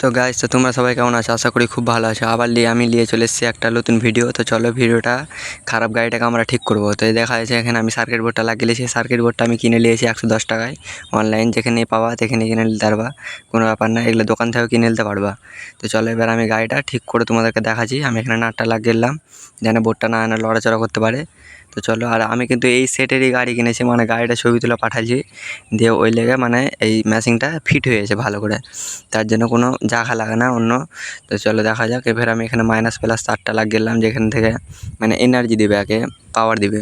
তো গাইস, তো তোমরা সবাই কেমন আছো? আশা করি খুব ভালো আছো। আবার আমি নিয়ে চলে এসেছি একটা নতুন ভিডিও। তো চলো ভিডিওটা, খারাপ গাড়িটাকে আমরা ঠিক করবো। তো এই দেখা যাচ্ছে এখানে আমি সার্কিট বোর্ডটা লাগিয়েছি। সার্কিট বোর্ডটা আমি কিনে নিয়েছি 110 টাকায়। অনলাইন যেখানে পাওয়া সেখানে কিনে নিতে পারবা, কোনো ব্যাপার না, এগুলো দোকান থেকেও কিনে নিতে পারবা। তো চলো এবার আমি গাড়িটা ঠিক করে তোমাদেরকে দেখাচ্ছি। আমি এখানে নাটটা লাগিয়ে দিলাম যেন বোর্ডটা না লড়াচড়া করতে পারে। তো চলো, আর আমি কিন্তু এই সেটেরই গাড়ি কিনেছি, মানে গাড়িটা ছবি তুলে পাঠাচ্ছি, দিয়ে ওই লেগে মানে এই ম্যাচিংটা ফিট হয়েছে ভালো করে, তার জন্য কোনো জায়গা লাগে না অন্য। তো চলো দেখা যাক। এবার আমি এখানে মাইনাস প্লাস তারটা লাগিয়ে দিলাম, যেখান থেকে মানে এনার্জি দিবে, একে পাওয়ার দিবে,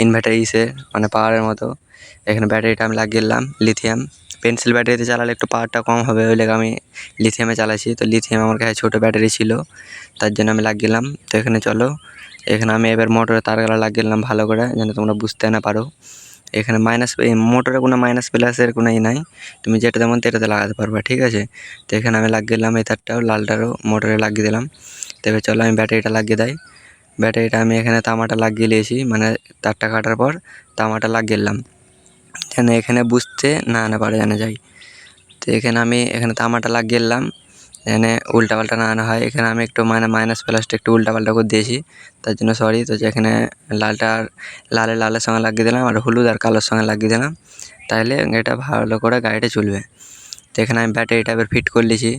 ইনভার্টার ইসে মানে পাওয়ারের মতো। এখানে ব্যাটারিটা আমি লাগিয়ে দিলাম লিথিয়াম। পেন্সিল ব্যাটারিতে চালালে একটু পাওয়ারটা কম হবে, ওই লেগে আমি লিথিয়ামে চালাচ্ছি। তো লিথিয়াম আমার কাছে ছোটো ব্যাটারি ছিল, তার জন্য আমি লাগিয়ে দিলাম। তো এখানে চলো, এখানে আমি এবার মোটরের তারগুলো লাগিয়ে দিলাম ভালো করে, যেন তোমরা বুঝতে না পারো। এখানে মাইনাস, এই মোটরে কোনো মাইনাস প্লাসের কোনো নাই, তুমি যেটা তেমন তেটাতে লাগাতে পারবে, ঠিক আছে। তো এখানে আমি লাগিয়ে দিলাম এই তারটাও, লালটারও মোটরে লাগিয়ে দিলাম। তবে চলো আমি ব্যাটারিটা লাগিয়ে দেয়। ব্যাটারিটা আমি এখানে তামাটা লাগিয়ে নিয়েছি, মানে তারটা কাটার পর তামাটা লাগিয়ে দিলাম, যেন এখানে বুঝতে না পারে জানা যায়। তো এখানে আমি এখানে তামাটা লাগিয়ে দিলাম, যেন উল্টাপাল্টা না হয়। এখানে আমি একটু মানে মাইনাস প্লাসটা একটু উল্টাপাল্টা করে দিয়েছি, তার জন্য সরি। তো যেখানে লালের সঙ্গে লাগিয়ে দিলাম, আর হলুদ আর কালোর সঙ্গে লাগিয়ে দিলাম, তাহলে এটা ভালো করে গাড়িটা চলবে। তো এখানে আমি ব্যাটারিটা এবার ফিট করে নিয়েছি।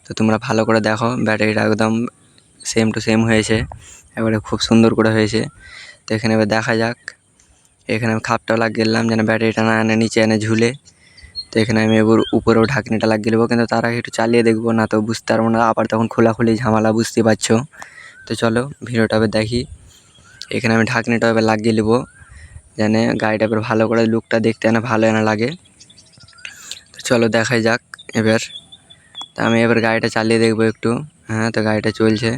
তো তোমরা ভালো করে দেখো, ব্যাটারিটা একদম সেম টু সেম হয়েছে, এবারে খুব সুন্দর করে হয়েছে। তো এখানে এবার দেখা যাক। এখানে আমি খাপটাও লাগিয়ে দিলাম, যেন ব্যাটারিটা না এনে নিচে এনে ঝুলে। তো এখানে আমি এবার উপরেও ঢাকনিটা লাগিয়ে দেবো, কিন্তু তার আগে একটু চালিয়ে দেখবো, না তো বুঝতে পারবো না, আবার তখন খোলাখুলি ঝামেলা, বুঝতে পারছো। তো চলো ভিডিওটা এবার দেখি। এখানে আমি ঢাকনিটা এবার লাগিয়ে নেবো, যেন গাড়িটা এবার ভালো করে লুকটা দেখতে এনে ভালো এনে লাগে। তো চলো দেখাই যাক এবার। তা আমি এবার গাড়িটা চালিয়ে দেখবো একটু। হ্যাঁ, তো গাড়িটা চলছে।